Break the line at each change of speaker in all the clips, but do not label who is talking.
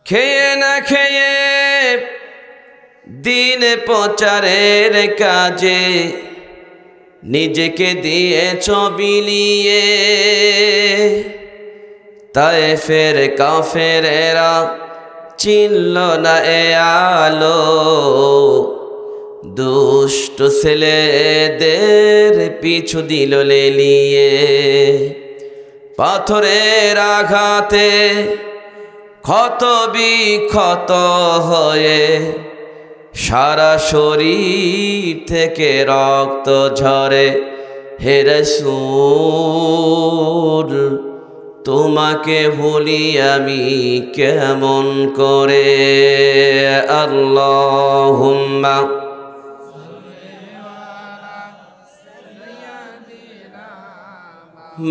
খেয়ে না খেয়ে দিন প্রচারের কাজে নিজেকে দিয়েছ বিলিয়ে। তায়েফের কাফেরেরা চিনল না এ আলো, দুষ্ট ছেলেদের পিছু দিল লেলিয়ে। পাথরের আঘাতে ক্ষত বিক্ষত হয়ে সারা শরীর থেকে রক্ত ঝরে। হে রাসূল তোমাকে ভুলি আমি কেমন করে। আল্লাহুম্মা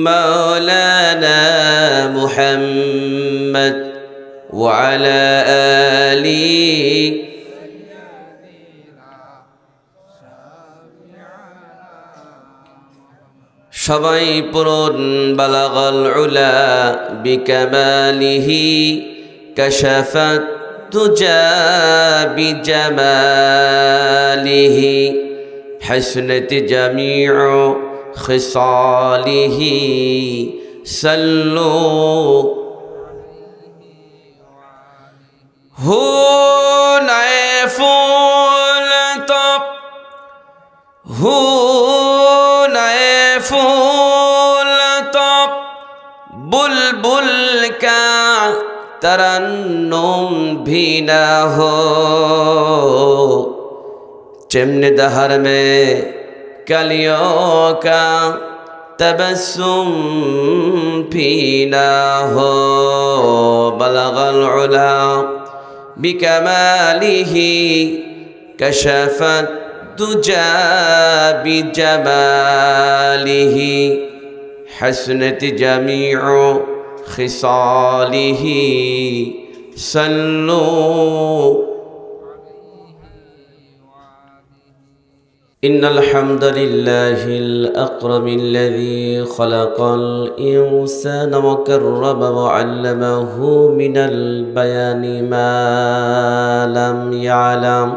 মাওলানা মুহাম্মদ ওয়া আলা আলি সবাই পড়ুন বালাগাল উলা বিকামালিহি কাশাফাত তুজা বিজামালিহি হাসনাত জামিউ খিসালিহি সাল্লু হুনাইফুল তব फूल तो बुलबुल का तरन्नुम भी न हो। चिमन दहर में कलियों का तबस्सुम भी न हो। बलगल उला बिकमालिही कशफत तुजा बिजमालिही हसनत जमीउ खिसालिही सल्लू। इन्नल हम्दुलिल्लाहिल अक्रमिल्लज़ी खलक़ल इंसाना व कर्रम व अल्लमहु मिनल बयानि मा लम यअलम।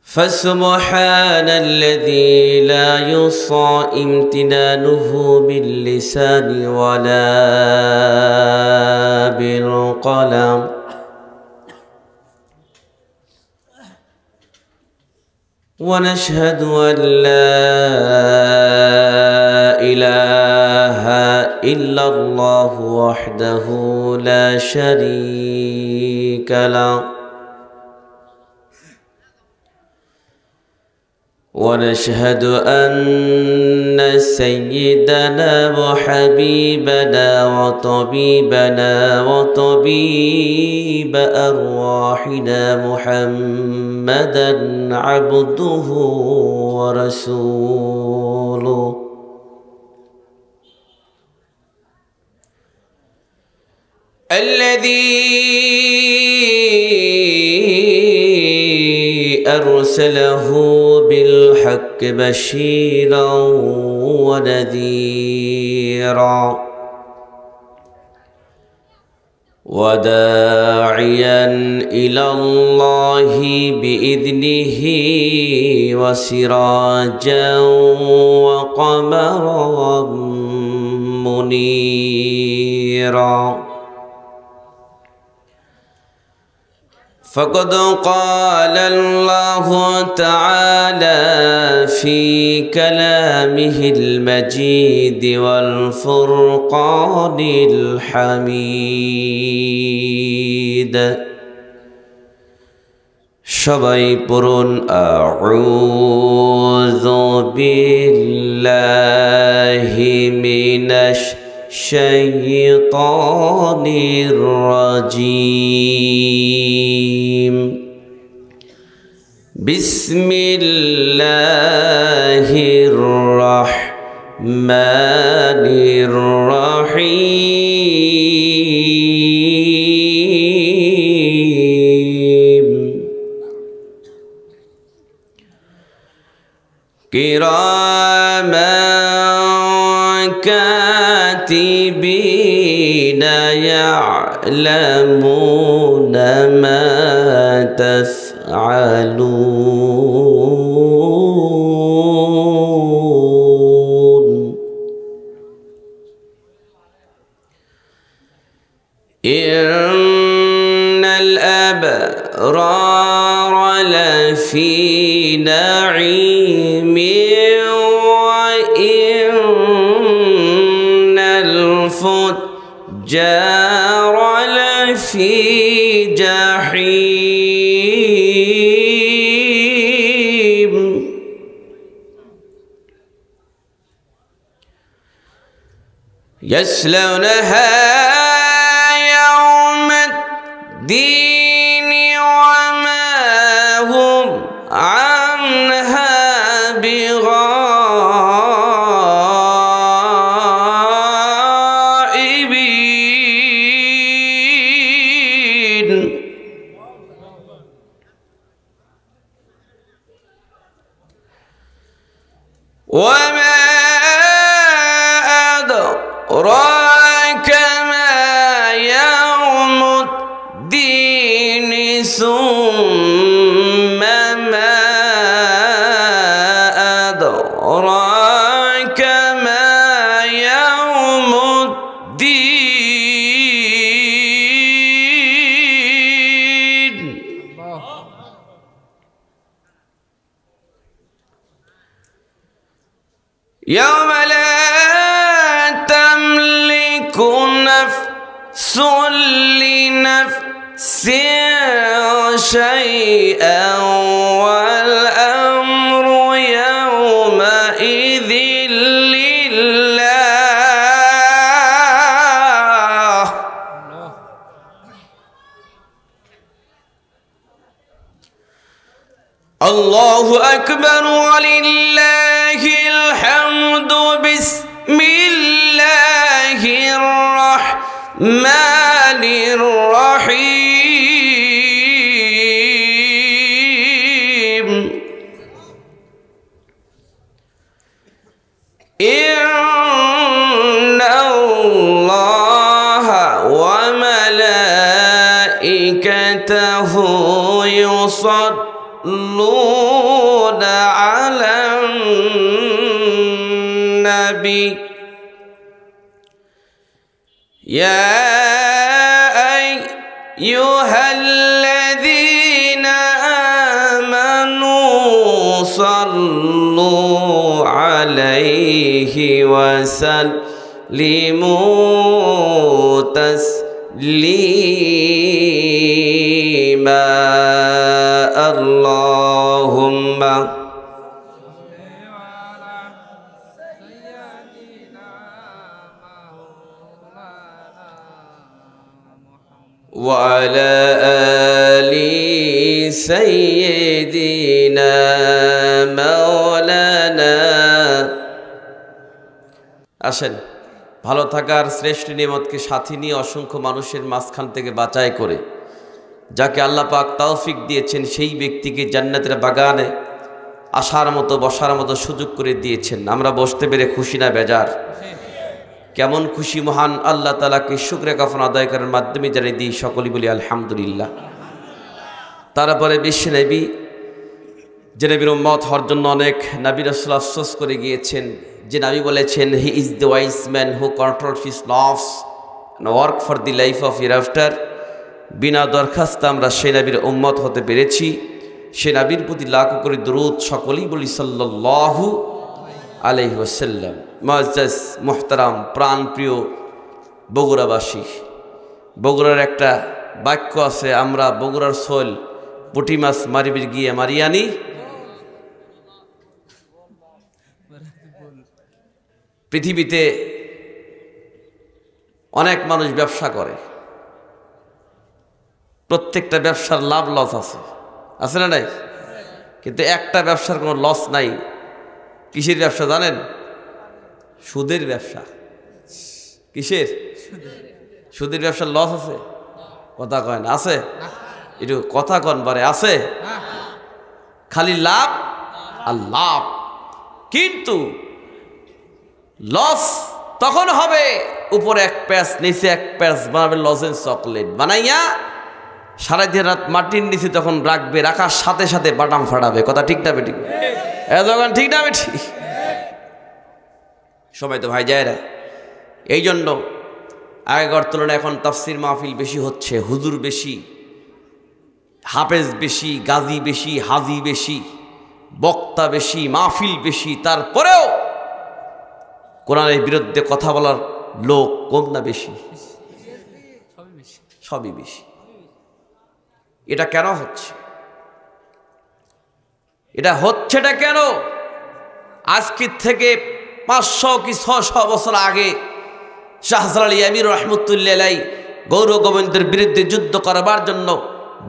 فسبحان الذي لا يحصى امتنانه باللسان ولا بالقلم. ونشهد أن لا إله إلا الله وحده لا شريك له. ونشهد أن سيدنا وحبيبنا وطبيبنا وطبيب أرواحنا محمدا عبده ورسوله. الذي أرسله بالحق بشيرا ونذيرا وداعيا إلى الله بإذنه وسراجا وقمرا منيرا. فقد قال الله تعالى في كلامه المجيد والفرقان الحميد. সবাই পড়ুন আউযু বিল্লাহি মিনাশ শাইতানির রাজীম। বিসমিল্লাহির রাহমানির রাহিম। কিরামান كاتبين يعلمون ما تفعلون إن الأبرار لفي نعيم وإن الفجار لفي جحيم يصلونها يوم الدين وما هم عنها بغائبين وما أدراك ما يوم الدين ثم ما أدراك ما يوم الدين يوم لا تملك نفس لنفس شيئا والأمر يومئذ لله الله أكبر ولله الحمد بسم الله الرحمن الرحيم إن الله وملائكته يصلون على النبي يا أيها الذين آمنوا صلوا عليه وسلموا تسليما اللهم وعلى آل سيدنا مولانا আসেন ভালো থাকার শ্রেষ্ঠ নিয়ামতকে সাথী নিয়ে অসংখ্য মানুষের মাঝখান থেকে বাছাই করে যাকে আল্লাহ পাক তৌফিক দিয়েছেন সেই ব্যক্তিকে জান্নাতের বাগানে আসার মতো বসার মতো সুযোগ করে দিয়েছেন। আমরা বসতে পেরে খুশি না বেজার? কেমন খুশি মহান আল্লাহ তাআলাকে শুকরিয়া জ্ঞাপন আদায় করার মাধ্যমে জানিয়ে দিই, সকলেই বলি আলহামদুলিল্লাহ। তারপরে বিশ্ব নবী যে নবীর উম্মত হওয়ার জন্য অনেক নবী রাসূল আফসোস করে গিয়েছেন, যে নবী বলেছেন he is the wise man who controls his নফস and work for the life of hereafter. বিনা দরখাস্তে আমরা সেই নবীর উম্মত হতে পেরেছি। সে নবীর প্রতি লাখ করে দরুদ সকলেই বলি সাল্লাল্লাহু আলাইহি ওয়াসাল্লাম। মুআজ্জাজ মুহতারাম প্রাণপ্রিয় বগুড়াবাসী, বগুড়ার একটা বাক্য আছে, আমরা বগুড়ার সোল পুঁটি মাছ মারিবির গিয়ে মারিয়ানি। পৃথিবীতে অনেক মানুষ ব্যবসা করে, প্রত্যেকটা ব্যবসার লাভ লস আছে, আছে না নাই? কিন্তু একটা ব্যবসার কোনো লস নাই। কিসের ব্যবসা জানেন? সুদের ব্যবসা। কিসের? সুদের ব্যবসার লস আছে? কথা কয় না, আছে? একটু কথা কন বারে, আছে? খালি লাভ আর লাভ। কিন্তু লস তখন হবে উপরে এক প্যাচ নিচে এক প্যাচ বানাবে লজেন্স চকলেট বানাইয়া সারাদিন রাত মাটির নিচে তখন রাখবে, রাখার সাথে সাথে বাটাম ফাটাবে। কথা ঠিক না বেটি? যখন ঠিক না বেটি? সবাই তো ভাই যায় না। এই জন্য আগেকার তুলনায় এখন তাফসির মাহফিল বেশি হচ্ছে, হুজুর বেশি, হাফেজ বেশি, গাজী বেশি, হাজি বেশি, বক্তা বেশি, মাহফিল বেশি। তারপরেও কোরআনের বিরুদ্ধে কথা বলার লোক কম না বেশি? সবই বেশি। এটা কেন হচ্ছে? এটা হচ্ছেটা কেন? আজকে থেকে 500 কি 600 বছর আগে শাহজালাল আমির রহমতুল্লাহ আলাইহি গৌর গোবিন্দের বিরুদ্ধে যুদ্ধ করবার জন্য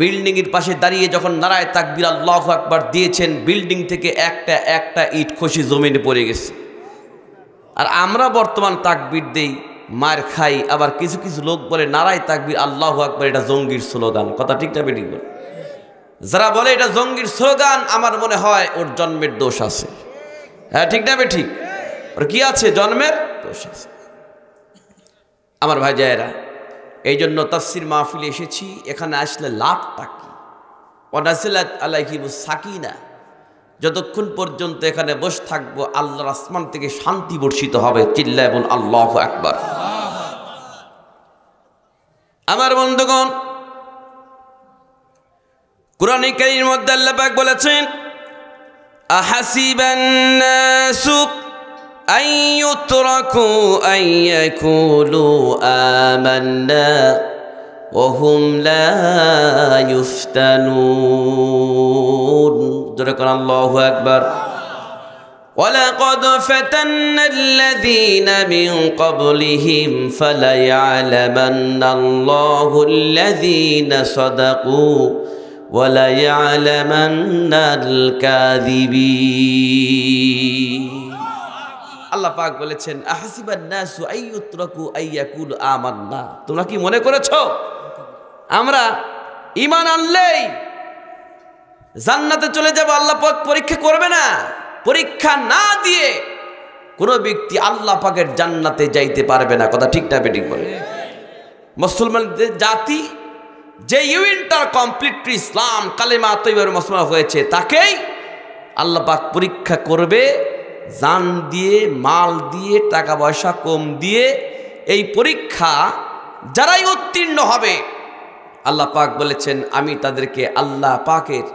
বিল্ডিংয়ের পাশে দাঁড়িয়ে যখন নারায়ে তাকবীর আল্লাহু আকবার দিয়েছেন, বিল্ডিং থেকে একটা একটা ইট খসে জমিনে পড়ে গেছে। আর আমরা বর্তমান তাকবীর দেই, মার খাই। আবার কিছু কিছু লোক বলে নারায়ে তাকবীর আল্লাহু আকবার এটা জঙ্গির স্লোগান। কথা ঠিক না বেঠিক? যারা বলে এটা জঙ্গির স্লোগান, আমার মনে হয় ওর জন্মের দোষ আছে। হ্যাঁ, ঠিক না বেঠিক? ওর কি আছে? জন্মের দোষ আছে। আমার ভাই জায়েরা, এই জন্য তাফসির মাহফিলে এসেছি। এখানে আসলে লাভটা কি? ওয়ানাজিলাত আলাইহিমুস সাকিনা, যতক্ষণ পর্যন্ত এখানে বসে থাকবো আল্লাহর আসমান থেকে শান্তি বর্ষিত হবে। চিল্লায় বল আল্লাহু আকবার। আমার বন্ধুগণ, কুরআনে কারীমের মধ্যে আল্লাহ পাক বলেছেন, আহাসিবান নাসু আন ইউতরাকু আন ইয়াকুলু আমান্না ওয়া হুম লা ইফতানুন। জোরে কোন আল্লাহু আকবার। ওয়ালাকাদ ফাতান্নাল্লাযীনা মিন ক্বাবলিহিম ফালায়ালামান্নাল্লাহুল্লাযীনা সাদাকু ওয়ালায়ালামান্নাল কাযিবিন। আল্লাহ পাক বলেছেন, আহাসিবান নাসু আইয়ুতরাকু আইয়াকুলু আমান্না। তোমরা কি মনে করেছো আমরা ঈমান আনলেই জান্নাতে চলে যাব? আল্লাহ পাক পরীক্ষা করবে না। পরীক্ষা না দিয়ে কোনো ব্যক্তি আল্লাহ পাকের জান্নাতে যাইতে পারবে না। কথা ঠিক না বেঠিক? বলে মুসলমানদের জাতি যে ইন্টার কমপ্লিট ইসলাম কালেমা তৈবার মুসলমান হয়েছে, তাকেই আল্লাহ পাক পরীক্ষা করবে জান দিয়ে, মাল দিয়ে, টাকা পয়সা কম দিয়ে। এই পরীক্ষা যারাই উত্তীর্ণ হবে আল্লাহ পাক বলেছেন আমি তাদেরকে আল্লাহ পাকের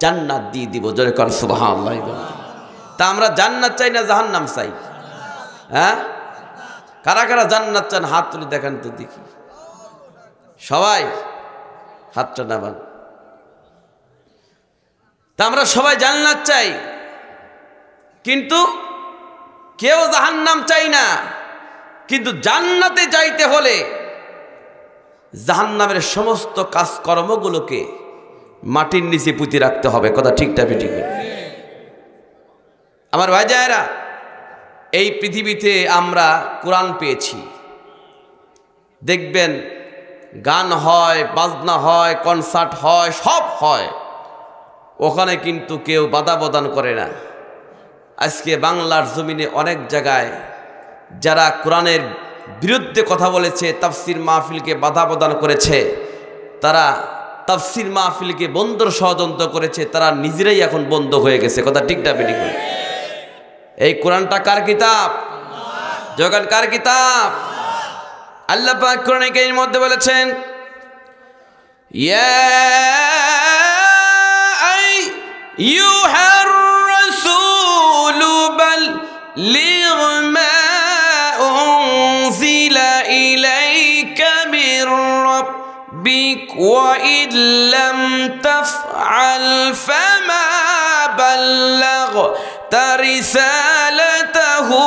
জান্নাত দিয়ে দিব। জোরে কর সুবহানাল্লাহ। তা আমরা জান্নাত চাই না জাহান্নাম চাই? হ্যাঁ, কারা কারা জান্নাত চান হাত তুলে দেখান তো দেখি। সবাই হাতটা নামান। তা আমরা সবাই জান্নাত চাই, কিন্তু কেউ জাহান্নাম চাই না। কিন্তু জান্নাতে যাইতে হলে জাহান্নামের সমস্ত কাজকর্মগুলোকে মাটির নিচে পুঁতে রাখতে হবে। কথা ঠিকটা বেঠিক? আমার ভাই জায়েরা, এই পৃথিবীতে আমরা কোরআন পেয়েছি। দেখবেন গান হয়, বাজনা হয়, কনসার্ট হয়, সব হয়। ওখানে কিন্তু কেউ বাধা প্রদান করে না। আজকে বাংলার জমিনে অনেক জায়গায় যারা কোরআনের বিরুদ্ধে কথা বলেছে, তাফসির মাহফিলকে বাধা প্রদান করেছে, তারা তাফসির মাহফিলকে বন্ধর ষড়যন্ত্র করেছে, তারা নিজেরাই এখন বন্ধ হয়ে গেছে। কথা ঠিক না বেঠিক? এই কোরআনটা কার কিতাব? জগৎ কার কিতাব? আল্লাহ পাক কোরআনে কারীমের মধ্যে বলেছেন, ইয়া আইয়ুহার রাসূলু বাল্লিগ মা উনজিলা ইলাইকা মির রাব্বিক ওয়া ইল্লাম তাফআল ফামা বাল্লাগতা রিসালাতাহু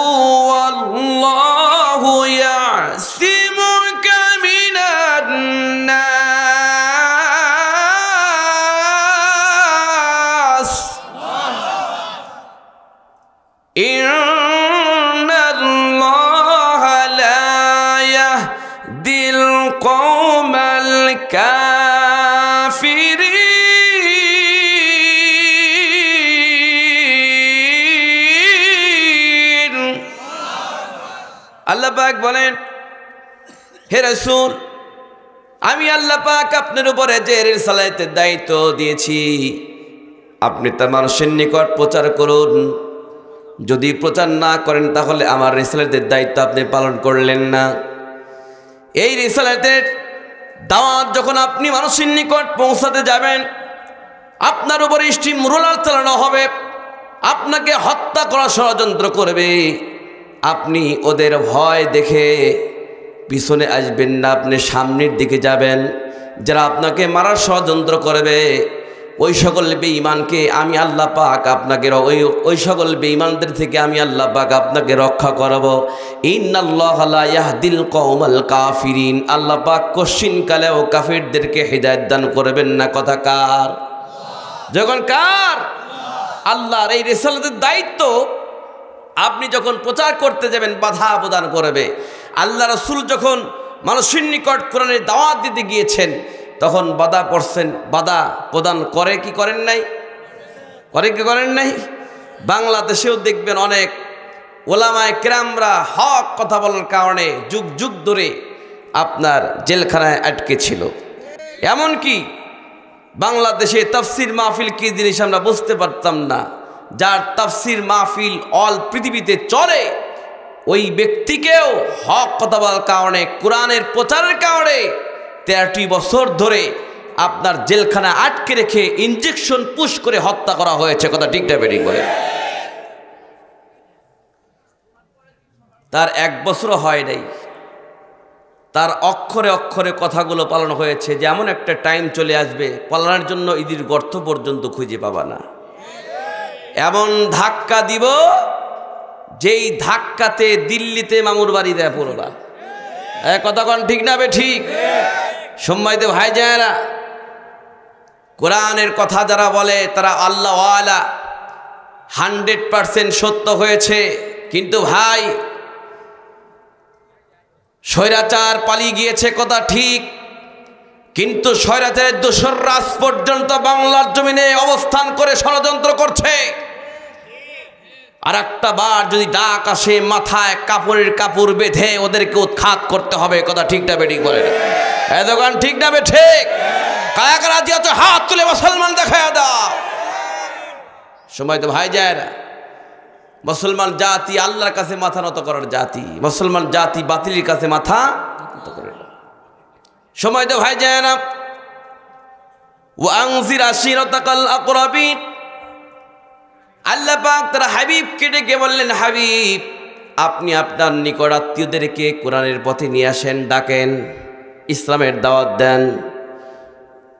ওয়াল্লাহু ইয়াসিমুকা মিনান নাস। ইন্নাল্লাহা লা ইয়াহদিল কওমাল কাফিরিন। আল্লাহ পাক বলেন, হে রাসূল, আমি আল্লাহ পাক আপনার উপরে যে রিসালাতের দায়িত্ব দিয়েছি, আপনি তা মানুষের নিকট প্রচার করুন। যদি প্রচার না করেন তাহলে আমার রিসালাতের দায়িত্ব আপনি পালন করলেন না। এই রিসালাতের দাওয়াত যখন আপনি মানুষের নিকট পৌঁছাতে যাবেন, আপনার উপরে স্টিম রোলার চালানো হবে, আপনাকে হত্যা করার ষড়যন্ত্র করবে। আপনি ওদের ভয় দেখে পিছনে আসবেন না, আপনি সামনের দিকে যাবেন। যারা আপনাকে মারার ষড়যন্ত্র করবে ওই সকল বেঈমানকে আমি আল্লাহ পাক আপনাকে ওই সকল বেঈমানদের থেকে আমি আল্লাহ পাক আপনাকে রক্ষা করব। ইন্নাল্লাহা লা ইয়াহদিল কওমাল কাফিরিন, আল্লাহ পাক কশিন কালেও কাফিরদেরকে হিদায়াত দান করবেন না। কথা কার? যখন কার? আল্লাহর। এই রিসালাতের দায়িত্ব আপনি যখন প্রচার করতে যাবেন বাধা প্রদান করবে। আল্লাহ রাসূল যখন মানুষের নিকট কোরআনের দাওয়াত দিতে গিয়েছেন তখন বাধা পড়ছেন, বাধা প্রদান করে কি করেন নাই? করে কি করেন নাই? বাংলাদেশেও দেখবেন অনেক ওলামায়ে কেরামরা হক কথা বলার কারণে যুগ যুগ ধরে আপনার জেলখানায় আটকে ছিল। এমনকি বাংলাদেশে তাফসির মাহফিল কি জিনিস আমরা বুঝতে পারতাম না। যার তাফসির মাহফিল অল পৃথিবীতে চলে, ওই ব্যক্তিকেও হক কথা বলার কারণে, কোরআনের প্রচারের কারণে 13টি বছর ধরে আপনার জেলখানা আটকে রেখে ইনজেকশন পুশ করে হত্যা করা হয়েছে। কথা ঠিক না বেঠিক বলে? তার 1 বছরও হয় নাই, তার অক্ষরে অক্ষরে কথাগুলো পালন হয়েছে যে এমন একটা টাইম চলে আসবে পালানোর জন্য ইদির গর্ত পর্যন্ত খুঁজে পাবা না। এমন ধাক্কা দিব যেই ধাক্কাতে দিল্লিতে মামুর বাড়ি দেয় পড়বা। কথা কোন ঠিক না বেঠিক? সম্মানিত ভাই যারা, কোরআনের কথা যারা বলে তারা আল্লাহ ওয়ালা 100% সত্য হয়েছে। কিন্তু ভাই, স্বৈরাচার পালিয়ে গিয়েছে, কথা ঠিক, কিন্তু স্বৈরাচারের দোসর রাজ পর্যন্ত বাংলার জমিনে অবস্থান করে ষড়যন্ত্র করছে। আর একটা বার যদি ডাক আসে, মাথায় কাপড়ের কাপড় বেঁধে ওদেরকে উৎখাত করতে হবে। কথা ঠিক না বেঠিক বলে? দোকান ঠিক না বেঠিক? কারা কারা দিয়েছ হাত তুলে মুসলমান দেখায় দাও। সময় তো ভাই যায় না। মুসলমান জাতি আল্লাহর কাছে মাথা নত করার জাতি, মুসলমান জাতি বাতিলের কাছে মাথা নত করে না। সময় তো ভাই যায় না। ওয়ানজির আশিরাতাকাল আকরাবিন, আল্লাহ পাক তারা হাবিবকে ডেকে বললেন, হাবিব আপনি আপনার নিকট আত্মীয়দেরকে কোরআনের পথে নিয়ে আসেন, ডাকেন, ইসলামের দাওয়াত দেন।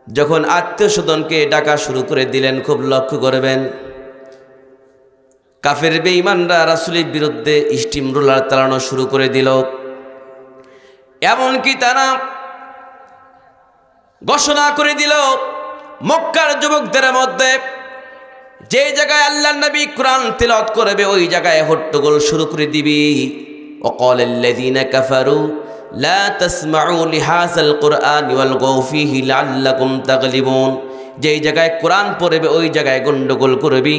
যখন আত্মীয় স্বজনকে ডাকা শুরু করে দিলেন, খুব লক্ষ্য করবেন, কাফের বেঈমানরা রাসূলের বিরুদ্ধে স্টিম রোলার চালানো শুরু করে দিল। এমনকি তারা ঘোষণা করে দিল মক্কার যুবকদের মধ্যে যে জায়গায় আল্লাহর নবী কোরআন তিলাওয়াত করবে ওই জায়গায় হট্টগোল শুরু করে দিবি। ওয়াকালাল্লাযীনা কাফারু লা তাসমাউ লিহাযাল কুরআনি ওয়ালগাউ ফীহি লাআল্লাকুম তাগলিবুন, যেই জায়গায় কোরআন পড়বে ওই জায়গায় গন্ডগোল করবি।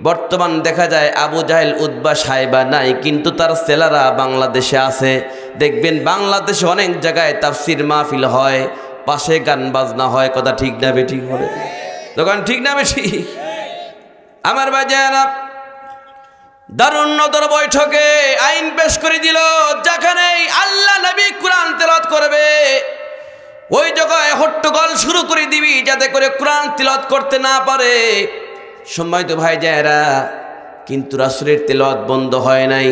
বর্তমান দেখা যায় আবু জাহেল উতবা সাইবা নাই, কিন্তু তার ছেলেরা বাংলাদেশে আছে। দেখবেন বাংলাদেশে অনেক জায়গায় তাফসির মাহফিল হয়, পাশে গান বাজনা হয়। কথা ঠিক না বেঠিক বলে? দোকান ঠিক না বেঠিক? আমার বাজানা দারুন নদর বৈঠকে আইন পেশ করে দিল, যেখানে আল্লাহ নবী কোরআন তেলাওয়াত করবে ওই জায়গায় হট্টগোল শুরু করে দিবি যাতে করে কোরআন তেলাওয়াত করতে না পারে। সম্মানিত ভাই যারা, কিন্তু রাসূলের তেলাওয়াত বন্ধ হয় নাই।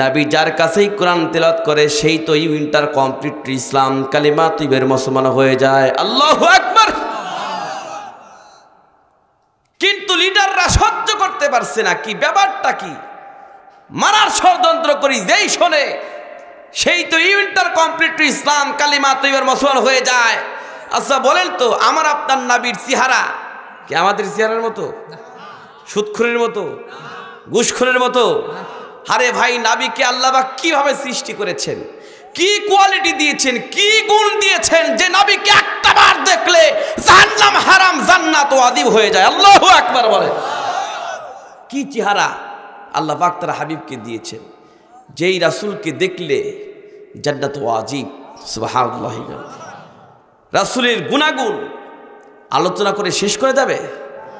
নবী যার কাছেই কোরআন তেলাওয়াত করে সেই তো ইন্টার কমপ্লিট ইসলাম কালিমা তৈবের মুসলমান হয়ে যায়। আল্লাহু আকবার। কিন্তু লিডাররা সহ্য করতে পারছে না। কি ব্যাপারটা কি? মারার ষড়যন্ত্র করি যেই শোনে সেই তো ইন্টার কমপ্লিট ইসলাম কালিমা তৈবের মুসলমান হয়ে যায়। আচ্ছা বলেন তো, আমার আপনার নবীর চেহারা কি আমাদের চেহারার মতো? সুদখোরের মতো? ঘুষখোরের মতো? আরে ভাই, নবীকে আল্লাহ পাক কিভাবে সৃষ্টি করেছেন, কি কোয়ালিটি দিয়েছেন, কি গুণ দিয়েছেন যে নবীকে একটা বার দেখলে জাহান্নাম হারাম জান্নাত ওয়াজিব হয়ে যায়। আল্লাহু আকবার বলে। কি চেহারা আল্লাহ পাক তার হাবিবকে দিয়েছেন, যেই রাসূলকে দেখলে জান্নাত ওয়াজিব, সুবহানাল্লাহ। রাসূলের গুনাগুণ আলোচনা করে শেষ করে যাবে?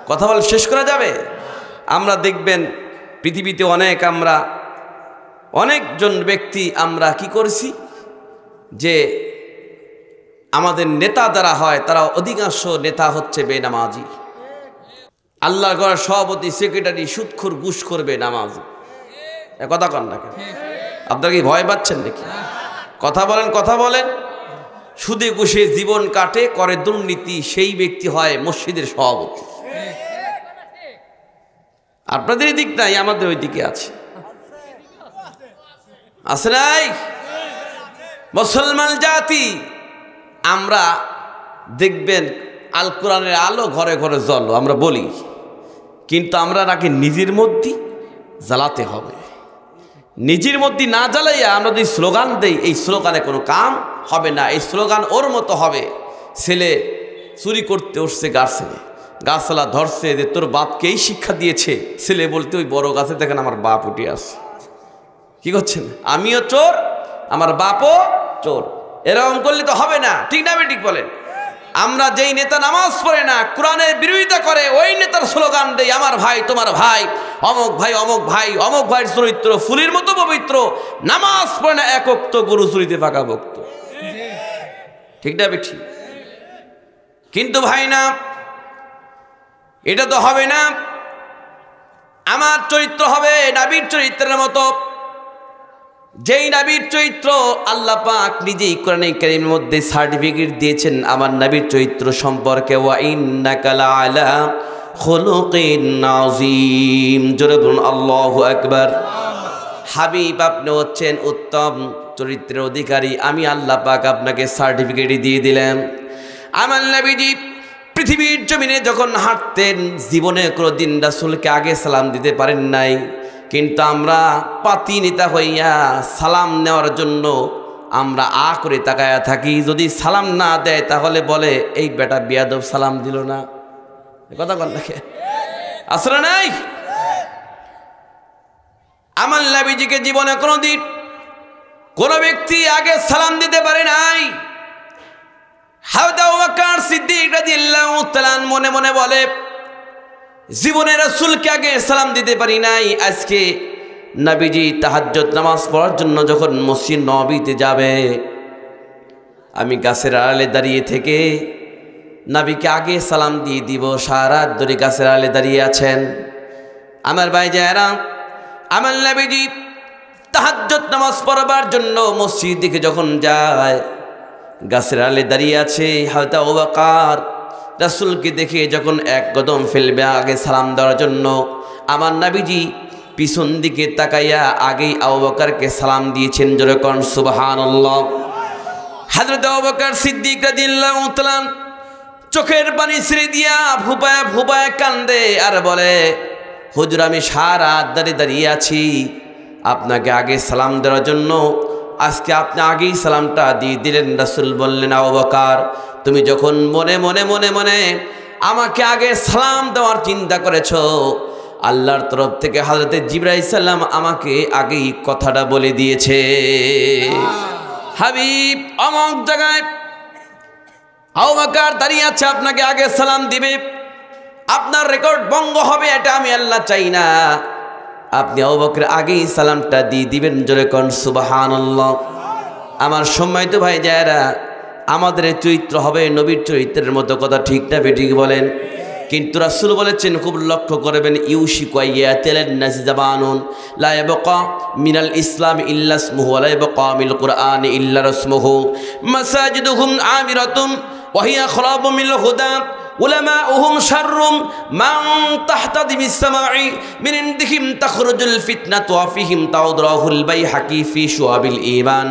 কথা বলে শেষ করা যাবে? আমরা দেখবেন পৃথিবীতে অনেকজন ব্যক্তি আমরা কি করেছি, যে আমাদের নেতা যারা হয় তারা অধিকাংশ নেতা হচ্ছে বেনামাজি। আল্লাহর ঘরের সভাপতি, সেক্রেটারি সুদখোর, ঘুষ করবে, নামাজি। কথা কন না কেন? আপনারা কি ভয় পাচ্ছেন নাকি? কথা বলেন। সুদে ঘুষে জীবন কাটে, করে দুর্নীতি, সেই ব্যক্তি হয় মসজিদের সভাপতি। আপনাদের দিক নাই, আমাদের ওই দিকে আছে নাই? মুসলমান জাতি আমরা দেখবেন আল কোরআনের আলো ঘরে ঘরে জ্বলো আমরা বলি, কিন্তু আমরা নাকি নিজের মধ্যে জ্বালাতে হবে। নিজের মধ্যে না জ্বালাইয়া আমরা যদি স্লোগান দেই, এই স্লোগানে কোনো কাম হবে না। এই স্লোগান ওর মতো হবে, ছেলে চুরি করতে উঠছে গাছলা ধরছে, যে তোর বাপকে এই শিক্ষা দিয়েছে। ছেলে বলতে ওই বড় গাছে দেখেন আমার বাপ উঠে আসছে, কি করছেন? আমিও চোর, আমার বাপও চোর। এরকম করলে তো হবে না, ঠিক না ঠিক বলেন? আমরা যেই নেতা নামাজ পড়ে না, কোরআনের বিরোধিতা করে, ওই নেতার স্লোগান দেই, আমার ভাই তোমার ভাই, অমুক ভাই অমুক ভাই, অমুক ভাইয়ের চরিত্র ফুলের মতো পবিত্র, নামাজ পড়ে না, একক তো গরু চুরিতে পাকা ভক্ত, ঠিক না বেঠি? কিন্তু ভাই না, এটা তো হবে না। আমার চরিত্র হবে নবীর চরিত্রের মতো, যেই নবীর চরিত্র আল্লাহ পাক নিজেই কোরআনে কারীমের মধ্যে সার্টিফিকেট দিয়েছেন আমার নবীর চরিত্র সম্পর্কে, ওয়া ইন্নাকা লাআলা খুলুকিন আযীম। জোরে বলুন আল্লাহু আকবার। হাবিব, আপনি হচ্ছেন উত্তম চরিত্রের অধিকারী, আমি আল্লাহ পাক আপনাকে সার্টিফিকেট দিয়ে দিলাম। আমার নবীজি পৃথিবীর জমিনে যখন হাঁটতেন, জীবনে কোনোদিন রাসূলকে আগে সালাম দিতে পারেন নাই, কিন্তু আমরা পাতি নেতা হইয়া সালাম নেওয়ার জন্য আমরা করে তাকায়া থাকি। যদি সালাম না দেয় তাহলে বলে এই বেটা বিয়াদব সালাম দিল না। কথা বল দেখে আসলে নাই? আমার নবীজিকে জীবনে কোনোদিন কোন ব্যক্তি আগে সালাম দিতে পারে নাই। হযরত আবু বকর সিদ্দিক রাদিয়াল্লাহু তাআলা মনে মনে বলে, জীবনে রাসূলকে আগে সালাম দিতে পারি নাই। আজকে নবীজি তাহাজ্জুদ নামাজ পড়ার জন্য যখন মসজিদ নববীতে যাবে, আমি গাছের আড়ালে দাঁড়িয়ে থেকে নবীকে আগে সালাম দিয়ে দিব। সারা রাত ধরে গাছের আড়ালে দাঁড়িয়ে আছেন। আমার ভাই যারা, আমার নবীজি তাহাজ্জুদ নামাজ পড়বার জন্য মসজিদ দিকে যখন যায়, গাছের আড়ালে দাঁড়িয়ে আছে। হযরত আবু বকর রাসূলকে দেখে যখন এক কদম ফেলবে আগে সালাম দেওয়ার জন্য, আমার নবীজি পিছন দিকে তাকাইয়া আগেই আবু বকরকে সালাম দিয়েছেন। জোরে কোন সুবহানাল্লাহ। হযরত আবু বকর সিদ্দিক রাদিয়াল্লাহু তাআলা চোখের পানি ছেড়ে দিয়া ভুপায় ভুপায় কান্দে আর বলে, হুজুর আমি সারা রাত দাঁড়িয়ে আছি আপনাকে আগে সালাম দেওয়ার জন্য, আজকে আপনি আগেই সালামটা দিয়ে দিলেন। রাসূল বললেন, আবু বকর তুমি যখন মনে মনে মনে মনে আমাকে আগে সালাম দেওয়ার চিন্তা করেছো, আল্লাহর তরফ থেকে হযরতে জিবরাইল সালাম আমাকে আগেই কথাটা বলে দিয়েছে। হাবিব অমুক জায়গায় আবু বকর দাঁড়িয়ে আছে, আপনাকে আগে সালাম দিবে, আপনার রেকর্ড ভঙ্গ হবে, এটা আমি আল্লাহ চাই না। আপনি আবু বকর আগেই সালামটা দিয়ে দিবেন। জোরে কোন সুবহানাল্লাহ। আমার সম্মানিত ভাই যারা, আমাদের চরিত্র হবে নবীর চরিত্রের মতো, কথা ঠিক না বেঠিক বলেন? কিন্তু রাসূল বলেছেন, খুব লক্ষ্য করবেন, ইউশিকু আইয়াতিলান নাসি জাবানুন লা ইয়াবকা মিনাল ইসলাম ইল্লা ইসমুহু ওয়া লা ইয়াবকা মিনাল কুরআনি ইল্লা রাসমুহু মাসাজিদুহুম আমিরাতুন ওয়া হিয়া খরাবুম মিনাল হুদা উলামাউহুম শাররুম মান তাহতাদিমিস সামাই মিন ইনদিহিম তাখরুজুল ফিতনাতু ওয়া ফিহিম তাউদরাহুল বাইহাকি ফি শুআবিল ঈমান।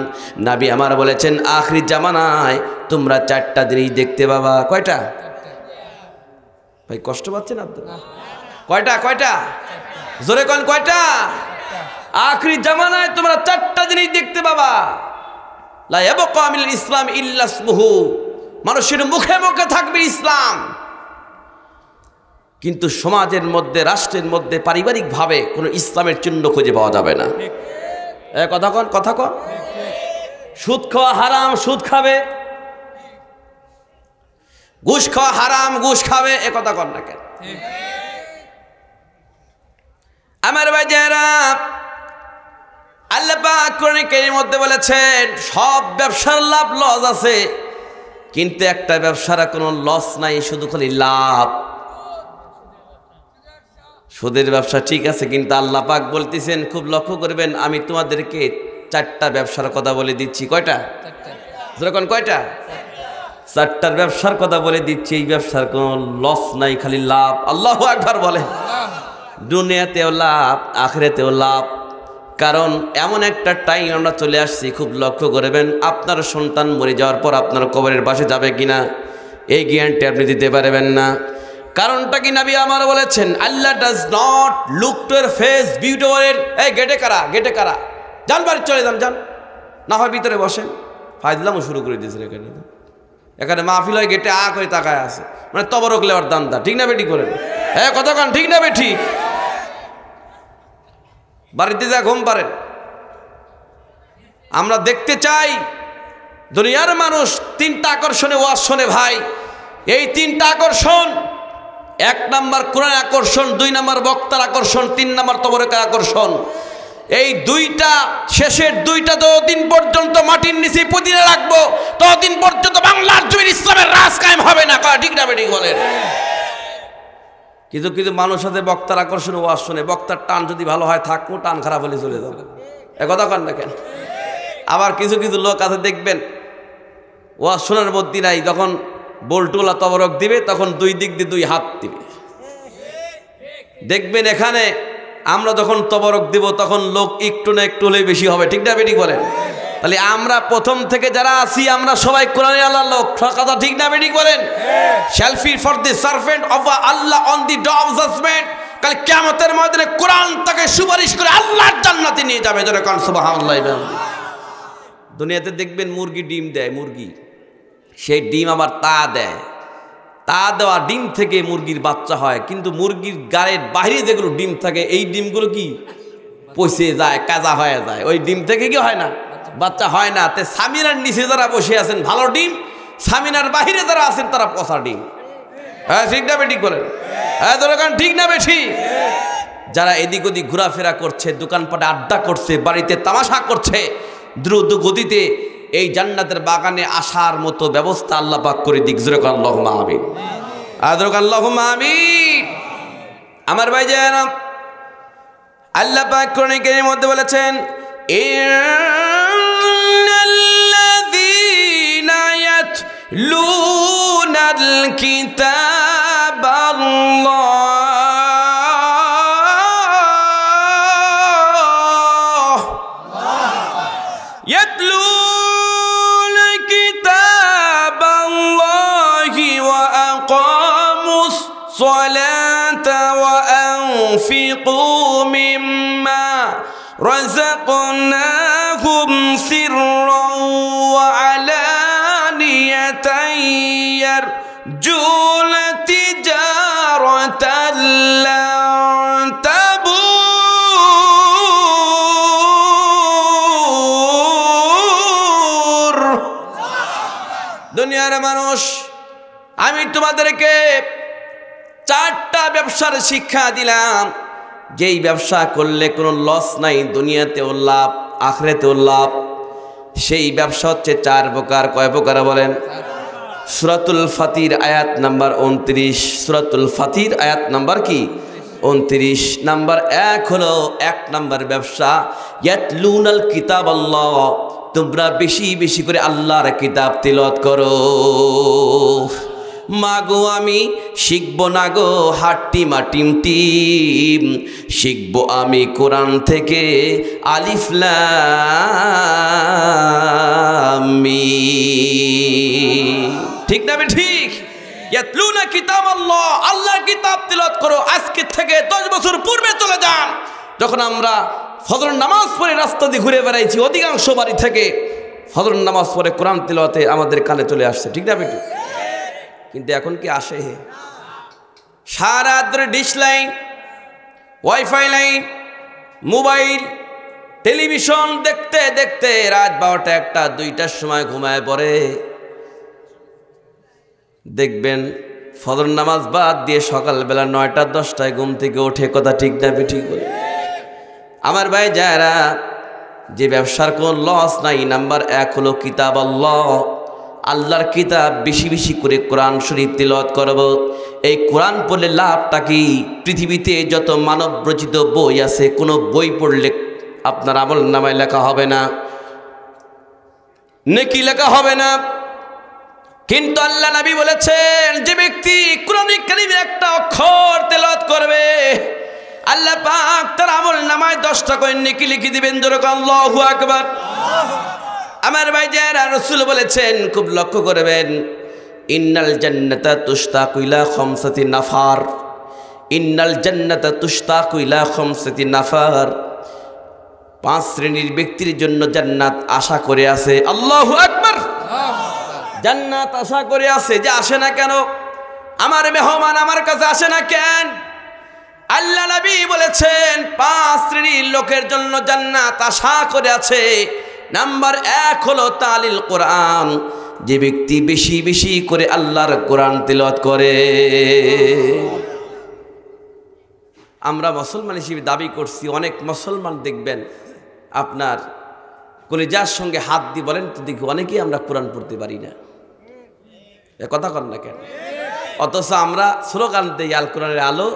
নবী আমার বলেছেন, আখির জামানায় তোমরা চারটা জিনিস দেখতে পাবা। কয়টা ভাই? কষ্ট পাচ্ছেন আপনারা? কয়টা? জোরে কোন কয়টা? আখির জামানায় তোমরা চারটা জিনিস দেখতে পাবা। লা ইয়াবকা মিনাল ইসলাম ইল্লা ইসমুহু, মানুষের মুখে মুখে থাকবে ইসলাম, কিন্তু সমাজের মধ্যে, রাষ্ট্রের মধ্যে, পারিবারিকভাবে কোনো ইসলামের চিহ্ন খুঁজে পাওয়া যাবে না। কথা কন। সুদ খাওয়া হারাম, সুদ খাবে, ঘুষ খাওয়া হারাম, ঘুষ খাবে, এ কথা কর না কেন? আমার ভাই যারা, আল্লাহ পাক কোরআনে কারীমের মধ্যে বলেছেন সব ব্যবসার লাভ লস আছে, কিন্তু একটা ব্যবসার কোনো লস নাই, শুধু খালি লাভ। সুদের ব্যবসা ঠিক আছে, কিন্তু আল্লাহ পাক বলতেছেন, খুব লক্ষ্য করবেন, আমি তোমাদেরকে 4টা ব্যবসার কথা বলে দিচ্ছি। কয়টা? যেরকম কয়টা? 4টার ব্যবসার কথা বলে দিচ্ছি। এই ব্যবসার কোনো লস নাই, খালি লাভ। আল্লাহু আকবার বলে। দুনিয়াতেও লাভ, আখিরাতেও লাভ। কারণ এমন একটা টাইম আমরা চলে আসছি, খুব লক্ষ্য করবেন, আপনার সন্তান মরে যাওয়ার পর আপনার কবরের পাশে যাবে কিনা এই গ্যারান্টি আপনি দিতে পারবেন না। কারণটা কি নবী আমার বলেছেন, Allah does not look to your face beautiful. এই গেটে কারা, গেটে কারা, যান বাড়ি চলে যান, যান, না হয় ভিতরে বসেন। ফাইজলামও শুরু করে দিয়েছেন এখানে। এখানে মাহফিল হয়, গেটে করে তাকায় আছে, মানে তবরক লেওয়ার দান্দা। ঠিক না বেটি করেন? হ্যাঁ কথা কান, ঠিক না বেটি? বাড়িতে যা ঘুম পারেন। আমরা দেখতে চাই দুনিয়ার মানুষ 3টা আকর্ষণে ওয়াজ শোনে ভাই। এই 3টা আকর্ষণ, 1 নাম্বার কোরআন আকর্ষণ, 2 নাম্বার বক্তার আকর্ষণ, 3 নাম্বার তবরকের আকর্ষণ। এই 2টা, শেষের 2টা যতদিন পর্যন্ত মাটির নিচে পুঁতিয়ে রাখবো, ততদিন পর্যন্ত বাংলার জমির ইসলামের রাজ কায়েম হবে না। ঠিক না বেটি বলেন? কিছু কিছু মানুষ আছে বক্তার আকর্ষণে ওয়াজ শোনে, বক্তার টান যদি ভালো হয় থাকবো, টান খারাপ হলে চলে যাবে। এ কথা কান না কেন? আবার কিছু কিছু লোক আছে দেখবেন ওয়াজ শোনার মধ্যে নাই, যখন বল্টুলা তবরক দিবে তখন 2 দিক দিয়ে 2 হাত দিবে। দেখবেন এখানে আমরা যখন তবরক দিব তখন লোক একটু না একটু হলেই বেশি হবে। ঠিক না বেটি বলেন? তাহলে আমরা প্রথম থেকে যারা আছি আমরা সবাই কোরআনে আল্লাহর লোক। কথা ঠিক না বেটি বলেন? Selfie for the servant of Allah on the day of judgement. কাল কিয়ামতের ময়দানে কোরআন তাকে সুপারিশ করে আল্লাহর জান্নাতে নিয়ে যাবে। যারা কান সুবহানাল্লাহ। দুনিয়াতে দেখবেন মুরগি ডিম দেয়, মুরগি সেই ডিম আবার তা দেয়, তা দেওয়া ডিম থেকে মুরগির বাচ্চা হয়। কিন্তু মুরগির গায়ের বাইরে যেগুলো ডিম থাকে এই ডিমগুলো কি পচে যায়, কাজা হয়ে যায়। ওই ডিম থেকে কি হয় না, বাচ্চা হয় না। তে সামিনার নিচে যারা বসে আছেন ভালো ডিম, সামিনার বাহিরে যারা আছেন তারা পচা ডিম। হ্যাঁ ঠিক না বেঠিক বলেন? হ্যাঁ দোকান ঠিক না বেঠি? যারা এদিক ওদিক ঘোরাফেরা করছে, দোকানপাটে আড্ডা করছে, বাড়িতে তামাশা করছে, দ্রুত গতিতে এই জান্নাতের বাগানে আসার মতো ব্যবস্থা আল্লাহ পাক করে দিক। জোরে কান আল্লাহুম্মা আমিন। আদর কান আল্লাহুম্মা আমিন। আমার ভাই জানা, আল্লাহ পাক কোরআনে কারীমের মধ্যে বলেছেন, ইন্নাল্লাযীনা ইয়াতলুনাল কিতাবাল্লাহ ইয়াতলুনা কিতাবাল্লাহি ওয়া আকামুস সালাতা ওয়া আনফিকু মিম্মা রাযাকনাহুম সিররান ওয়া আলানিয়াতান ইয়ারজুনা তিজারাতান লান তাবুর। দুনিয়ার মানুষ, আমি তোমাদেরকে 4টা ব্যবসার শিক্ষা দিলাম, যেই ব্যবসা করলে কোনো লস নাই, দুনিয়াতেও লাভ, আখিরাতেও লাভ। সেই ব্যবসা হচ্ছে 4 প্রকার। কয় প্রকার বলেন? সূরাতুল ফাতির আয়াত নাম্বার 29। সূরাতুল ফাতির আয়াত নাম্বার কি? 29 নাম্বার 1 হলো 1 নাম্বার ব্যবসা, ইয়াতলুনাল কিতাবাল্লাহ। তোমরা বেশি বেশি করে আল্লাহর কিতাব তিলাওয়াত করো। মাগো আমি শিখবো না গো হাট্টিমা টিম টিম, শিখবো আমি কোরআন থেকে আলিফ লাম মিম। ঠিক না ঠিক? ইয়াতলুনা কিতাবাল্লাহ, আল্লাহর কিতাব তিলাওয়াত করো। আজকে থেকে 10 বছর পূর্বে চলে যান, যখন আমরা ফজর নামাজ পড়ে রাস্তা দিয়ে ঘুরে বেড়াইছি, অধিকাংশ বাড়ি থেকে ফজর নামাজ পড়ে কোরআন তিলাওয়াতে আমাদের কানে চলে আসছে। ঠিক না বেটি? কিন্তু এখন কি আসে? সারা রাত ধরে dish line, wifi line, mobile, television দেখতে দেখতে রাত 12টা 1টা 2টার সময় ঘুমায় পড়ে। দেখবেন ফজর নামাজ বাদ দিয়ে সকালবেলা 9টা 10টায় ঘুম থেকে ওঠে। কথা ঠিক না ঠিক বলে? আমার ভাই যারা, যে ব্যবসার কোন লস নাই, নাম্বার 1 হলো কিতাব আল্লাহ, আল্লাহর কিতাব বেশি বেশি করে কোরআন শরীফ তিলাওয়াত করব। এই কোরআন পড়লে লাভটা কি? পৃথিবীতে যত মানব রচিত বই আছে, কোনো বই পড়লে আপনার আমল নামায় লেখা হবে না, নেকি লেখা হবে না। কিন্তু আল্লাহ নবী বলেছেন, যে ব্যক্তি কোরআন কারীমের একটা অক্ষর তেলাওয়াত করবে, আল্লাহ পাক তার আমল নামায় 10টা করে নেকি লিখে দিবেন। জোরে আল্লাহু আকবার। আমার ভাই যারা, রাসূল বলেছেন, খুব লক্ষ্য করবেন, ইন্নাল জান্নাতা তুশতাকু ইলা খামসাতি নাফার, ইন্নাল জান্নাতা তুশতাকু ইলা খামসাতি নাফার। 5 শ্রেণীর ব্যক্তির জন্য জান্নাত আশা করে আছে। আল্লাহু আকবার। জান্নাত আশা করে আছে। যে আসে না কেন? আমার মেহমান আমার কাছে আসে না কেন? আল্লাহ নবী বলেছেন 5 শ্রেণীর লোকের জন্য জান্নাত আশা করে আছে। নাম্বার 1 হলো তালিল কোরআন, যে ব্যক্তি বেশি বেশি করে আল্লাহর কোরআন তিলাওয়াত করে। আমরা মুসলমান হিসেবে দাবি করছি, অনেক মুসলমান দেখবেন আপনার কলিজার সঙ্গে হাত দিয়ে বলেন তো দেখি, অনেকেই আমরা কোরআন পড়তে পারি না। এ কথা কর না কেন? অথচ আমরা স্লোগান দেই, আল কোরআনের আলো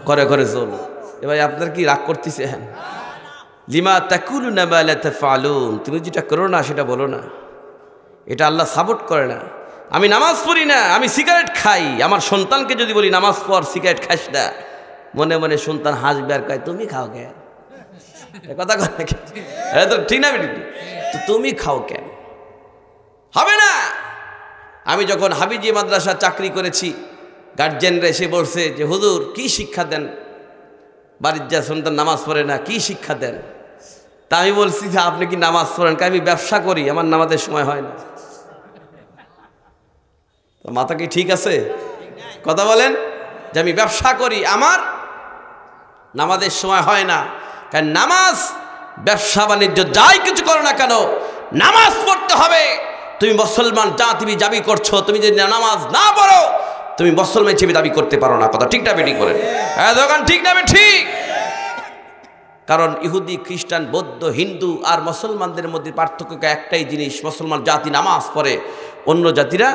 ঘরে ঘরে জ্বলো। এবার আপনার কি রাগ করতেছে? হ্যাঁ, লিমা তাকুলুনা মা লা তাফআলুন, তুমি যেটা করো না সেটা বলো না। এটা আল্লাহ সাপোর্ট করে না। আমি নামাজ পড়ি না, আমি সিগারেট খাই, আমার সন্তানকে যদি বলি নামাজ পড়, সিগারেট খাস না, মনে মনে সন্তান হাসবে আর কয় তুমি খাও কেন? কথা কয় না কেন? তো ঠিক না বেটি? তো তুমি খাও কেন? হবে না। আমি যখন হাবিজি মাদ্রাসা চাকরি করেছি, গার্জেনরা এসে বলছে যে হুজুর কি শিক্ষা দেন, বাড়ির যা সন্তান নামাজ পড়ে না, কি শিক্ষা দেন? তা আমি বলছি যে আপনি কি নামাজ পড়েন? আমি ব্যবসা করি, আমার নামাজের সময় হয় না। মাথা কি ঠিক আছে? কথা বলেন যে আমি ব্যবসা করি, আমার নামাজের সময় হয় না। কারণ নামাজ, ব্যবসা বাণিজ্য যাই কিছু করো না কেন, নামাজ পড়তে হবে। তুমি মুসলমান যা তুমি দাবি করছো, তুমি যদি নামাজ না পড়ো, তুমি মুসলমান হিসেবে দাবি করতে পারো না। কথা ঠিক না বেটি করেন? হ্যাঁ দোকান ঠিক না ঠিক? কারণ ইহুদি, খ্রিস্টান, বৌদ্ধ, হিন্দু আর মুসলমানদের মধ্যে পার্থক্য একটাই জিনিস, মুসলমান জাতি নামাজ পড়ে, অন্য জাতিরা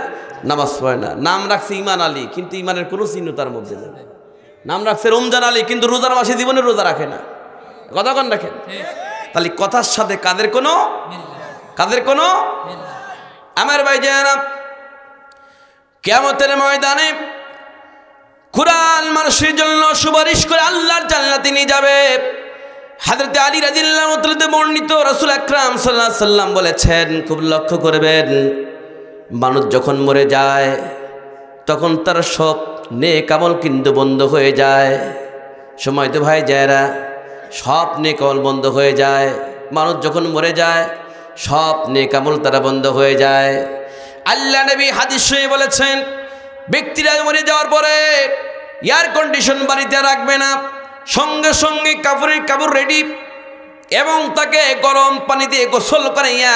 নামাজ পড়ে না। নাম রাখছে ইমান আলী, কিন্তু ইমানের কোনো চিহ্ন তার মধ্যে নেই। নাম রাখছে রমজান আলী, কিন্তু রোজার মাসে জীবনে রোজা রাখে না। কথা কন রাখেন? তাহলে কথার সাথে কাদের কোনো আমার ভাই জানা, কিয়ামতের ময়দানে কুরআন মানুষের জন্য সুপারিশ করে আল্লাহর জান্নাতে নিয়ে যাবে। হযরত আলী রাদিয়াল্লাহু তাআলা বর্ণিত, রাসূল আকরাম সাল্লাল্লাহু আলাইহি সাল্লাম বলেছেন, খুব লক্ষ্য করবেন, মানুষ যখন মরে যায় তখন তার সব নেক আমল কিন্তু বন্ধ হয়ে যায়। সময় তো ভাই যায়রা, সব নেক আমল বন্ধ হয়ে যায়। মানুষ যখন মরে যায় সব নেক আমল তারা বন্ধ হয়ে যায়। আল্লাহ নবী হাদিস শরীফে বলেছেন, ব্যক্তিরা মরে যাওয়ার পরে এয়ার কন্ডিশন বাড়িতে রাখবে না, সঙ্গে সঙ্গে কাপড় রেডি, এবং তাকে গরম পানি দিয়ে গোসল করাইয়া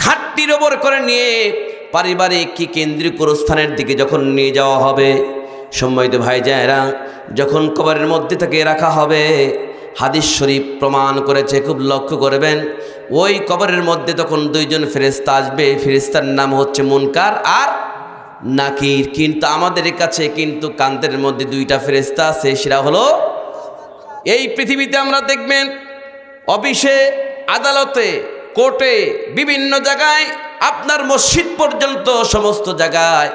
খাটটির ওপর করে নিয়ে পারিবারিক কি কেন্দ্রীয় স্থানের দিকে যখন নিয়ে যাওয়া হবে, সম্মানিত ভাই যায়রা, যখন কবরের মধ্যে তাকে রাখা হবে, হাদিস শরীফ প্রমাণ করেছে, খুব লক্ষ্য করবেন, ওই কবরের মধ্যে তখন 2 জন ফেরেশতা আসবে। ফেরেশতার নাম হচ্ছে মুনকার আর নাকির। কিন্তু আমাদের কাছে কিন্তু কান্দের মধ্যে 2টা ফেরেশতা আছে, সেটা হলো, এই পৃথিবীতে আমরা দেখবেন অফিসে, আদালতে, কোর্টে, বিভিন্ন জায়গায়, আপনার মসজিদ পর্যন্ত সমস্ত জায়গায়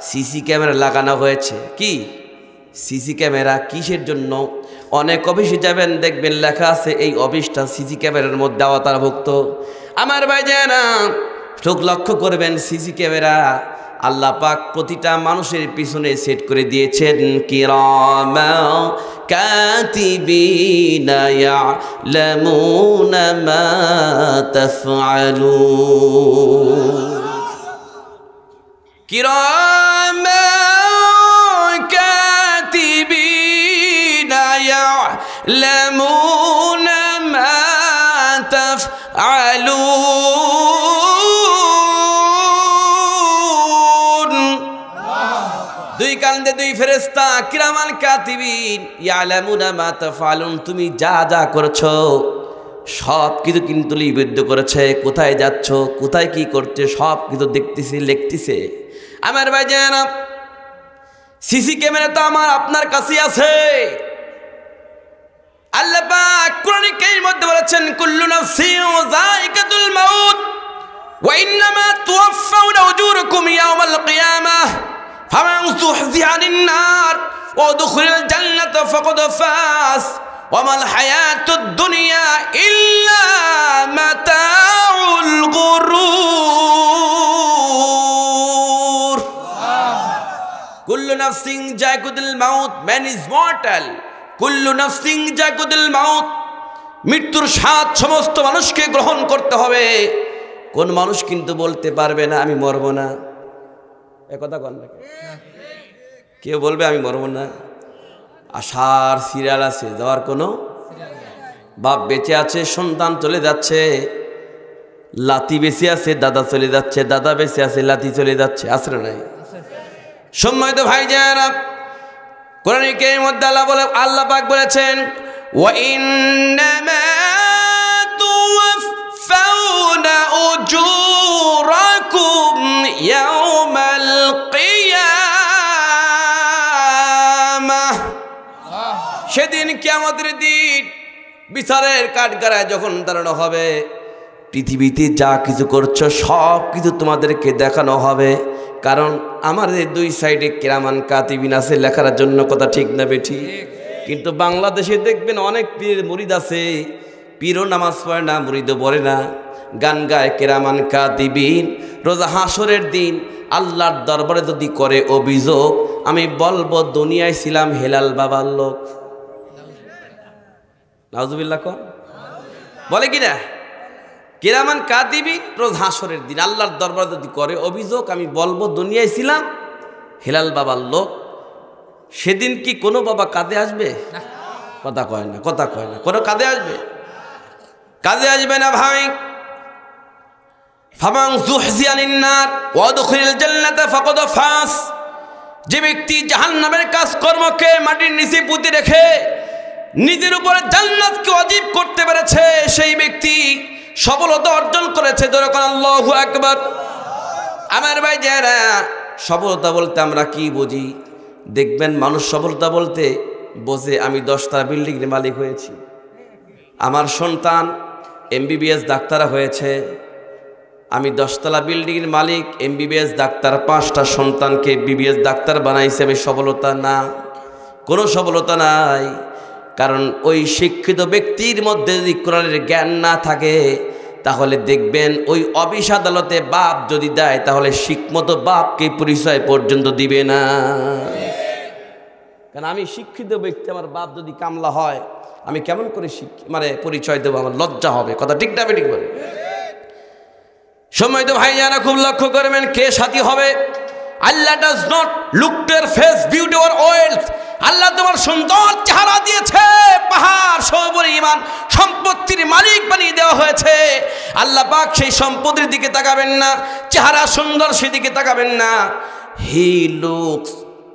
সিসি ক্যামেরা লাগানো হয়েছে। কি সিসি ক্যামেরা? কিসের জন্য? অনেক অফিসে যাবেন, দেখবেন লেখা আছে এই অফিসটা সিসি ক্যামেরার মধ্যে আওতাভুক্ত। আমার ভাই জানা, চোখ লক্ষ্য করবেন, সিসি ক্যামেরা আল্লাহ পাক প্রতিটা মানুষের পিছনে সেট করে দিয়েছেন কিরামা কাতিবিনা ইয়ালামুনা মা তাফআলুন। কিরামা কাতিবিনা ইয়ালামুনা মা কান্দে দুই ফেরেশতা কিরামান কাতিবিন ইয়ালামুনা মা তাফআলুন, তুমি যা যা করছো সব কিছু কিন্তু লিপিবদ্ধ করেছে। কোথায় যাচ্ছ, কোথায় কি করছে সব কিছু দেখতেছে, লিখতেছে। আমার ভাই জানা সিসি ক্যামেরা তো আমার আপনার কাছে আছে। আল্লাহ পাক কোরআনে কারীমের মধ্যে বলেছেন কুল্লু নাফসিন যায়িকাতুল মাউত ওয়া ইন্নামা তুওয়াফাউনা উজুরাকুম ইয়াওমাল কিয়ামাহ ফামান যুহজিহা আনিন নার ওয়া উদখিলাল জান্নাতা ফাকাদ ফাজ ওয়া মাল হায়াতুদ দুনিয়া ইল্লা মাতাউল গুরুর। কুল্লু নাফসিন যায়িকাতুল মাউত, ম্যান ইজ মর্টাল। কুল্লু নাফসিন যায়িকাতুল মাউত, মৃত্যুর স্বাদ সমস্ত মানুষকে গ্রহণ করতে হবে। কোন মানুষ কিন্তু বলতে পারবে না আমি মরব না, একথা কন না। কেউ বলবে আমি মরব না? আশার সিরিয়াল আছে, যাওয়ার কোনো বাপ বেঁচে আছে, সন্তান চলে যাচ্ছে, লাতি বেঁচে আছে, দাদা চলে যাচ্ছে, দাদা বেঁচে আছে, লাতি চলে যাচ্ছে, আছে না নাই? সম্মানিত ভাইজানেরা, কোরআনে কারীমের মধ্যে আল্লাহ পাক বলেছেন ওয়া ইন্নামা তুওয়াফাউনা উজুরাকুম ইয়াওমাল কিয়ামাহ। সেদিন কিয়ামতের দিন বিচারের কাঠগড়ায় যখন দাঁড়ানো হবে, পৃথিবীতে যা কিছু করছো সব কিছু তোমাদেরকে দেখানো হবে। কারণ আমাদের দুই সাইডে কিরামান কাতিবিন আছে লেখার জন্য, কথা ঠিক না বেঠি? কিন্তু বাংলাদেশে দেখবেন অনেক পীরের মুরিদ আছে, পীরও নামাজ পড়ে না, মুরিদও পড়ে না, গান গায় কিরামান কাতিবিন। রোজা হাসরের দিন আল্লাহর দরবারে যদি করে অভিযোগ, আমি বলবো দুনিয়ায় ছিলাম হেলাল বাবার লোক। নাউজুবিল্লাহ কন, বলে কিনা? কিরামান কাতিবিন রোজ হাসরের দিন আল্লাহর দরবারে যদি করে অভিযোগ, আমি বলবো দুনিয়ায় ছিলাম হেলাল বাবার লোক। সেদিন কি কোনো বাবা কাঁদে আসবে? কথা কয় না, কথা কয় না, কোনো কাঁদে আসবে? কাঁদে আসবে না ভাই। ফামান যুহজিহা আনিন নার ওয়া উদখিলাল জান্নাতা ফাকাদ ফাজ, যে ব্যক্তি জাহান্নামের কাজকর্মকে মাটির নিচে পুঁতে রেখে নিজের উপরে জান্নাতকে ওয়াজিব করতে পেরেছে, সেই ব্যক্তি সফলতা অর্জন করেছে। দরকার আল্লাহু আকবার। আমার ভাই যারা, সফলতা বলতে আমরা কি বুঝি? দেখবেন মানুষ সফলতা বলতে বোঝে আমি 10টা বিল্ডিংয়ের মালিক হয়েছি, আমার সন্তান এমবিবিএস ডাক্তার হয়েছে, আমি 10তলা বিল্ডিংয়ের মালিক, এমবিবিএস ডাক্তার 5টা সন্তানকে বিবিএস ডাক্তার বানাইছে। আমি সফলতা না, কোনো সফলতা নাই। কারণ ওই শিক্ষিত ব্যক্তির মধ্যে যদি কোরআনের জ্ঞান না থাকে, তাহলে দেখবেন ওই অফিস আদালতে বাপ যদি দেয়, তাহলে শিক্ষমতো বাপকে পরিচয় পর্যন্ত দিবে না। কারণ আমি শিক্ষিত ব্যক্তি, আমার বাপ যদি কামলা হয়, আমি কেমন করে পরিচয় দেবো? আমার লজ্জা হবে। কথা ঠিক না ঠিক বলে? সময় তো ভাই জানা খুব লক্ষ্য করবেন কে সাথী হবে। Allah does not look to your face, beauty or wealth. আল্লাহ তোমার সুন্দর চেহারা দিয়েছে, পাহাড় সমপরিমাণ সম্পত্তির মালিক বানিয়ে দেওয়া হয়েছে। আল্লাহ পাক সেই সম্পত্তির দিকে তাকাবেন না, চেহারা সুন্দর সেদিকে তাকাবেন না। He looks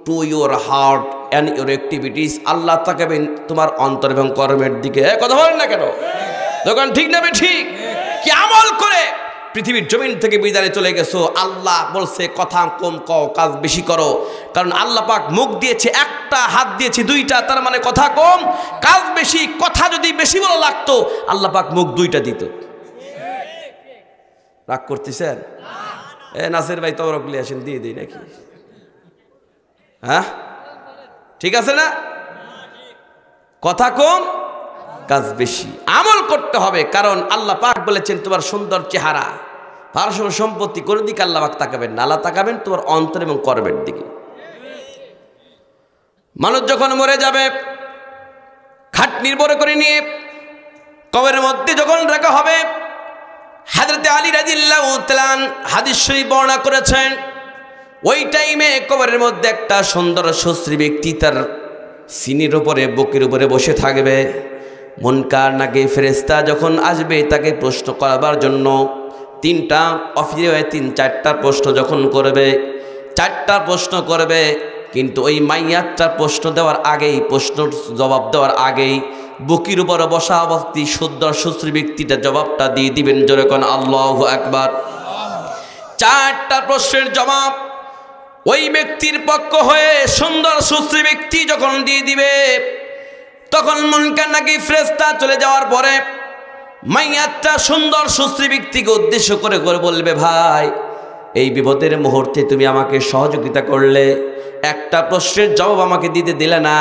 to your heart and your activities. আল্লাহ তাকাবেন তোমার অন্তর এবং কর্মের দিকে। কথা বলেন না কেন? তখন ঠিক না ঠিক? কি আমল করে পৃথিবীর জমিন থেকে বিদায় চলে গেছো? আল্লাহ বলছে কথা কম কও, কাজ বেশি করো। কারণ আল্লাহ পাক মুখ দিয়েছে একটা, হাত দিয়েছে 2টা, তার মানে কথা কম কাজ বেশি। কথা যদি বেশি বলা লাগতো, আল্লাহ পাক মুখ 2টা দিত। রাগ করতেছেন? নাসির ভাই তবরক নিয়ে আসেন, দিয়ে দিই নাকি? হ্যাঁ ঠিক আছে না? কথা কম কাজ বেশি, আমল করতে হবে। কারণ আল্লাহ পাক বলেছেন তোমার সুন্দর চেহারা, পারস্য সম্পত্তি কোন দিকে আল্লাহ পাক তাকাবেন না, আল্লাহ তাকাবেন তোমার অন্তর এবং কর্মের দিকে। মানুষ যখন মরে যাবে, খাট নির্ভর করে নিয়ে কবরের মধ্যে যখন রাখা হবে, হযরত আলী রাদিয়াল্লাহু তাআলা হাদিস শরীফ বর্ণনা করেছেন, ওই টাইমে কবরের মধ্যে একটা সুন্দর সুশ্রী ব্যক্তি তার সিনির উপরে, বুকের উপরে বসে থাকবে। মুনকার নাকির ফেরেশতা যখন আসবে তাকে প্রশ্ন করাবার জন্য, 3টা অফিসে 3-4টা প্রশ্ন যখন করবে, 4টা প্রশ্ন করবে, কিন্তু ওই মাইয়াতটার প্রশ্ন দেওয়ার আগেই, প্রশ্ন জবাব দেওয়ার আগেই বুকির উপরে বসা অবস্থি সুন্দর সুশ্রী ব্যক্তিটা জবাবটা দিয়ে দিবেন। জোরে কোন আল্লাহু আকবার। 4টা প্রশ্নের জবাব ওই ব্যক্তির পক্ষ হয়ে সুন্দর সুশ্রী ব্যক্তি যখন দিয়ে দিবে, তখন মুনকার নাকির ফেরেশতা চলে যাওয়ার পরে মাইয়াতটা সুন্দর সুশ্রী ব্যক্তিকে উদ্দেশ্য করে বলবে, ভাই এই বিপদের মুহূর্তে তুমি আমাকে সহযোগিতা করলে, একটা প্রশ্নের জবাব আমাকে দিতে দিলে না,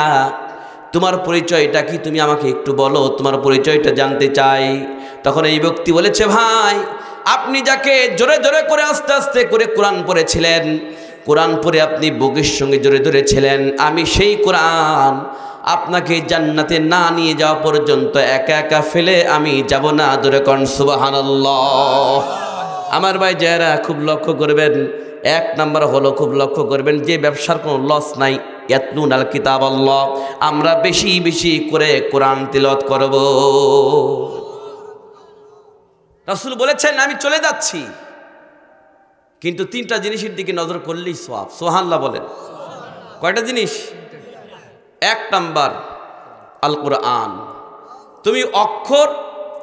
তোমার পরিচয়টা কি তুমি আমাকে একটু বলো, তোমার পরিচয়টা জানতে চাই। তখন এই ব্যক্তি বলেছে, ভাই আপনি যাকে জোরে জোরে করে আস্তে আস্তে করে কোরআন পড়েছিলেন, কোরআন পড়ে আপনি বুকের সঙ্গে জোরে ধরেছিলেন, আমি সেই কোরআন আপনাকে জান্নাতে না নিয়ে যাওয়া পর্যন্ত একা একা ফেলে আমি যাব না। জোরে কোন সুবহানাল্লাহ। আমার ভাই যারা খুব লক্ষ্য করবেন, 1 নাম্বার হলো খুব লক্ষ্য করবেন যে ব্যবসার কোনো লস নাই, ইয়াতলুনাল কিতাব আল্লাহ, আমরা বেশি বেশি করে কোরআন তিলাওয়াত করব। রাসূল বলেছেন আমি চলে যাচ্ছি, কিন্তু 3টা জিনিসের দিকে নজর করলেই সওয়াব। সুবহানাল্লাহ বলেন। কয়টা জিনিস? 1 নাম্বার আল কোরআন। তুমি অক্ষর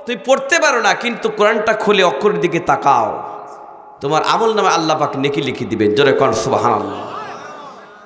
তুমি পড়তে পারো না, কিন্তু কোরআনটা খুলে অক্ষরের দিকে তাকাও, তোমার আমল নামে আল্লাহ পাক নেকি লিখে দিবেন। জোরে কোন সুবহানাল্লাহ।